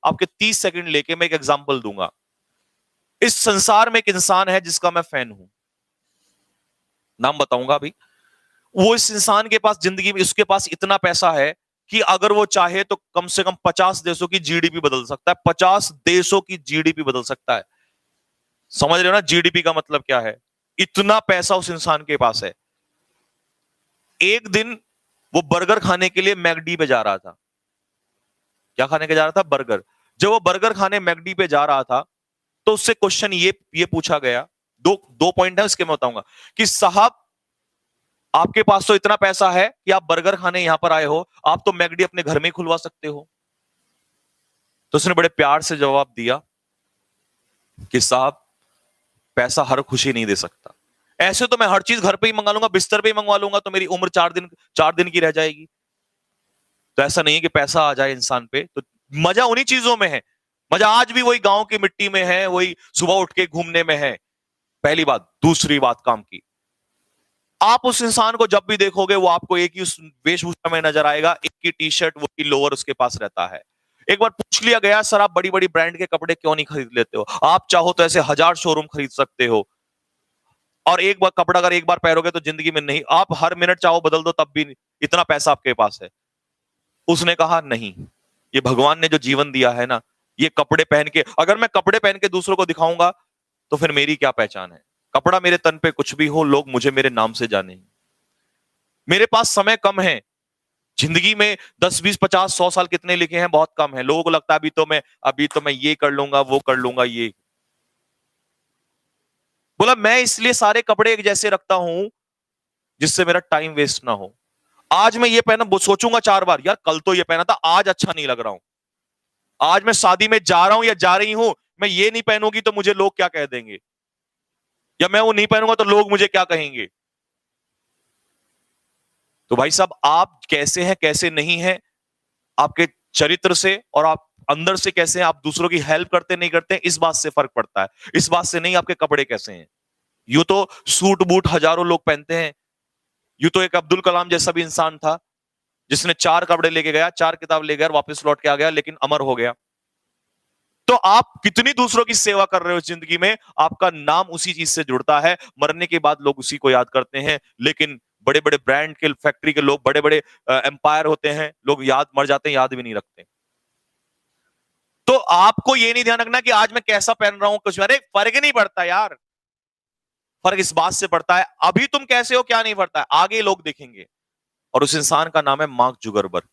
आपके 30 सेकंड लेके मैं एक एग्जांपल दूंगा। इस संसार में एक इंसान है जिसका मैं फैन हूं, नाम बताऊंगा अभी। वो इस इंसान के पास जिंदगी में, उसके पास इतना पैसा है कि अगर वो चाहे तो कम से कम 50 देशों की जीडीपी बदल सकता है। 50 देशों की जीडीपी बदल सकता है। समझ रहे हो ना जीडीपी का मतलब क्या है? इतना पैसा उस इंसान के पास है। एक दिन वो बर्गर खाने के लिए मैकडी पे जा रहा था। क्या खाने के जा रहा था? बर्गर। जब वो बर्गर खाने मैकडी पे जा रहा था तो उससे क्वेश्चन ये पूछा गया। दो दो पॉइंट है उसके, मैं बताऊंगा कि साहब आपके पास तो इतना पैसा है कि आप बर्गर खाने यहां पर आए हो, आप तो मैकडी अपने घर में ही खुलवा सकते हो। तो उसने बड़े प्यार से जवाब दिया कि साहब पैसा हर खुशी नहीं दे सकता। ऐसे तो मैं हर चीज घर पे ही मंगा लूंगा, बिस्तर पे ही मंगवा लूंगा, तो मेरी उम्र 4 दिन की रह जाएगी। तो ऐसा नहीं है कि पैसा आ जाए इंसान पे तो मजा उन्हीं चीजों में है। मजा आज भी वही गांव की मिट्टी में है, वही सुबह उठ के घूमने में है। पहली बात। दूसरी बात काम की, आप उस इंसान को जब भी देखोगे वो आपको एक ही उस वेशभूषा में नजर आएगा, एक ही टी शर्ट, वो ही लोअर उसके पास रहता है। एक बार पूछ लिया गया, सर आप बड़ी बड़ी ब्रांड के कपड़े क्यों नहीं खरीद लेते हो? आप चाहो तो ऐसे 1000 शोरूम खरीद सकते हो, और एक बार कपड़ा अगर एक बार पहनोगे तो जिंदगी में नहीं, आप हर मिनट चाहो बदल दो तब भी इतना पैसा आपके पास है। उसने कहा नहीं, ये भगवान ने जो जीवन दिया है ना, ये कपड़े पहन के, अगर मैं कपड़े पहन के दूसरों को दिखाऊंगा तो फिर मेरी क्या पहचान है? कपड़ा मेरे तन पे कुछ भी हो, लोग मुझे मेरे नाम से जाने। मेरे पास समय कम है जिंदगी में। 10 20 50 100 साल कितने लिखे हैं? बहुत कम है। लोगों को लगता है अभी तो मैं ये कर लूंगा, वो कर लूंगा। ये बोला मैं इसलिए सारे कपड़े एक जैसे रखता हूं जिससे मेरा टाइम वेस्ट ना हो। आज मैं ये पहना, वो सोचूंगा 4 बार, यार कल तो ये पहना था, आज अच्छा नहीं लग रहा हूं। आज मैं शादी में जा रहा हूं या जा रही हूं, मैं ये नहीं पहनूंगी तो मुझे लोग क्या कह देंगे, या मैं वो नहीं पहनूंगा तो लोग मुझे क्या कहेंगे। तो भाई साहब आप कैसे हैं कैसे नहीं हैं, आपके चरित्र से, और आप अंदर से कैसे हैं, आप दूसरों की हेल्प करते नहीं करते, इस बात से फर्क पड़ता है। इस बात से नहीं आपके कपड़े कैसे हैं। यूं तो सूट बूट हजारों लोग पहनते हैं। यूं तो एक अब्दुल कलाम जैसा भी इंसान था जिसने 4 कपड़े लेके गया, 4 किताब ले गया, वापस लौट के आ गया, लेकिन अमर हो गया। तो आप कितनी दूसरों की सेवा कर रहे हो जिंदगी में, आपका नाम उसी चीज से जुड़ता है। मरने के बाद लोग उसी को याद करते हैं। लेकिन बड़े बड़े ब्रांड के, फैक्ट्री के लोग, बड़े बड़े एम्पायर होते हैं, लोग याद मर जाते हैं, याद भी नहीं रखते। तो आपको ये नहीं ध्यान रखना कि आज मैं कैसा पहन रहा हूं, कुछ अरे फर्क ही नहीं पड़ता यार। फर्क इस बात से पड़ता है अभी तुम कैसे हो क्या नहीं पड़ता है, आगे लोग देखेंगे। और उस इंसान का नाम है मार्क जुगरबर्ग।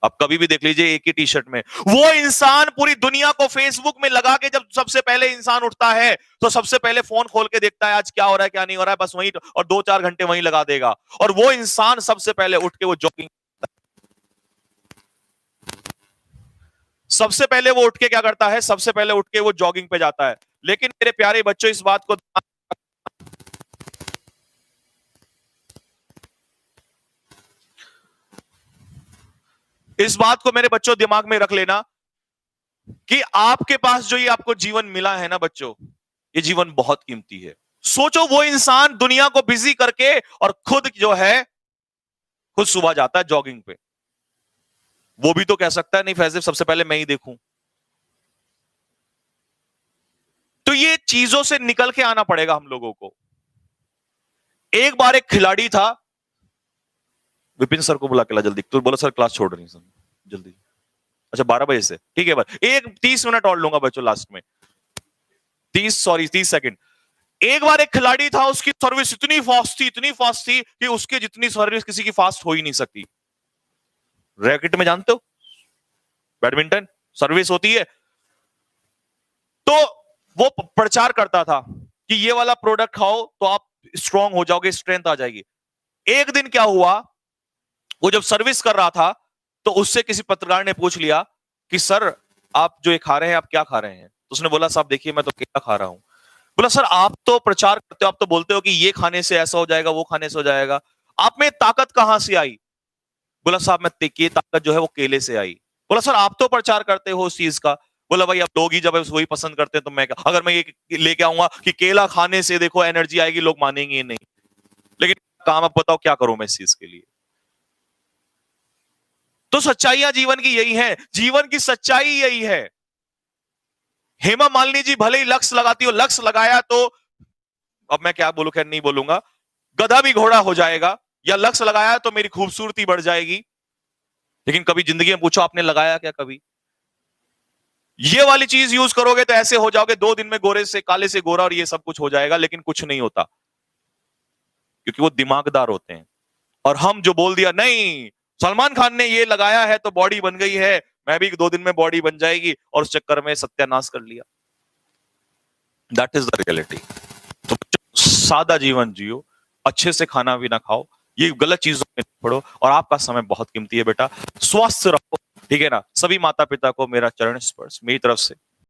आप कभी भी देख लीजिए एक ही टी शर्ट में, वो इंसान पूरी दुनिया को फेसबुक में लगा के, जब सबसे पहले इंसान उठता है तो सबसे पहले फोन खोल के देखता है आज क्या हो रहा है क्या नहीं हो रहा है, बस वहीं, और 2 4 घंटे वहीं लगा देगा। और वो इंसान सबसे पहले उठ के वो जॉगिंग, सबसे पहले वो उठ के क्या करता है, सबसे पहले उठ के वो जॉगिंग पे जाता है। लेकिन मेरे प्यारे बच्चों इस बात को, इस बात को मेरे बच्चों दिमाग में रख लेना कि आपके पास जो ये आपको जीवन मिला है ना बच्चों, ये जीवन बहुत कीमती है। सोचो वो इंसान दुनिया को बिजी करके और खुद जो है, खुद सुबह जाता है जॉगिंग पे। वो भी तो कह सकता है नहीं फैज़िल सबसे पहले मैं ही देखूं। तो ये चीजों से निकल के आना पड़ेगा हम लोगों को। एक बार एक खिलाड़ी था, विपिन सर को बुला के ला जल्दी, तो बोला सर क्लास छोड़ रही सर जल्दी। अच्छा 12 बजे से ठीक है, बस एक 30 मिनट और लूंगा बच्चों लास्ट में, 30 सेकंड। एक बार एक खिलाड़ी था, उसकी सर्विस इतनी फास्ट थी कि उसकी जितनी सर्विस किसी की फास्ट हो ही नहीं सकती। रैकेट में जानते हो बैडमिंटन सर्विस होती है, तो वो प्रचार करता था कि ये वाला प्रोडक्ट खाओ तो आप स्ट्रांग हो जाओगे, स्ट्रेंथ आ जाएगी। एक दिन क्या हुआ, वो जब सर्विस कर रहा था तो उससे किसी पत्रकार ने पूछ लिया कि सर आप जो ये खा रहे हैं आप क्या खा रहे हैं? तो उसने बोला साहब देखिए मैं तो केला खा रहा हूं। बोला सर आप तो प्रचार करते हो, आप तो बोलते हो कि ये खाने से ऐसा हो जाएगा, वो खाने से हो जाएगा, आप में ताकत कहां से आई? बोला साहब मैं ये ताकत जो है वो केले से आई। बोला सर आप तो प्रचार करते हो उस चीज का। बोला भाई अब लोग ही जब वही पसंद करते हैं तो मैं अगर मैं ये लेके आऊंगा कि केला खाने से देखो एनर्जी आएगी, लोग मानेंगे नहीं। लेकिन काम अब बताओ क्या करूं मैं इस चीज के लिए। तो सच्चाइयां जीवन की यही है, जीवन की सच्चाई यही है। हेमा मालिनी जी भले ही लक्ष्य लगाती हो, लक्ष्य लगाया तो, अब मैं क्या बोलूं, खैर नहीं बोलूंगा, गधा भी घोड़ा हो जाएगा, या लक्ष्य लगाया तो मेरी खूबसूरती बढ़ जाएगी। लेकिन कभी जिंदगी में पूछो आपने लगाया क्या? कभी ये वाली चीज यूज करोगे तो ऐसे हो जाओगे, 2 दिन में गोरे से काले से गोरा और ये सब कुछ हो जाएगा, लेकिन कुछ नहीं होता, क्योंकि वो दिमागदार होते हैं। और हम जो बोल दिया, नहीं सलमान खान ने ये लगाया है तो बॉडी बन गई है, मैं भी 2 दिन में बॉडी बन जाएगी, और उस चक्कर में सत्यानाश कर लिया। That is the reality. तो सादा जीवन जियो, अच्छे से खाना भी ना खाओ, ये गलत चीजों में पड़ो, और आपका समय बहुत कीमती है बेटा। स्वस्थ रहो, ठीक है ना। सभी माता पिता को मेरा चरण स्पर्श मेरी तरफ से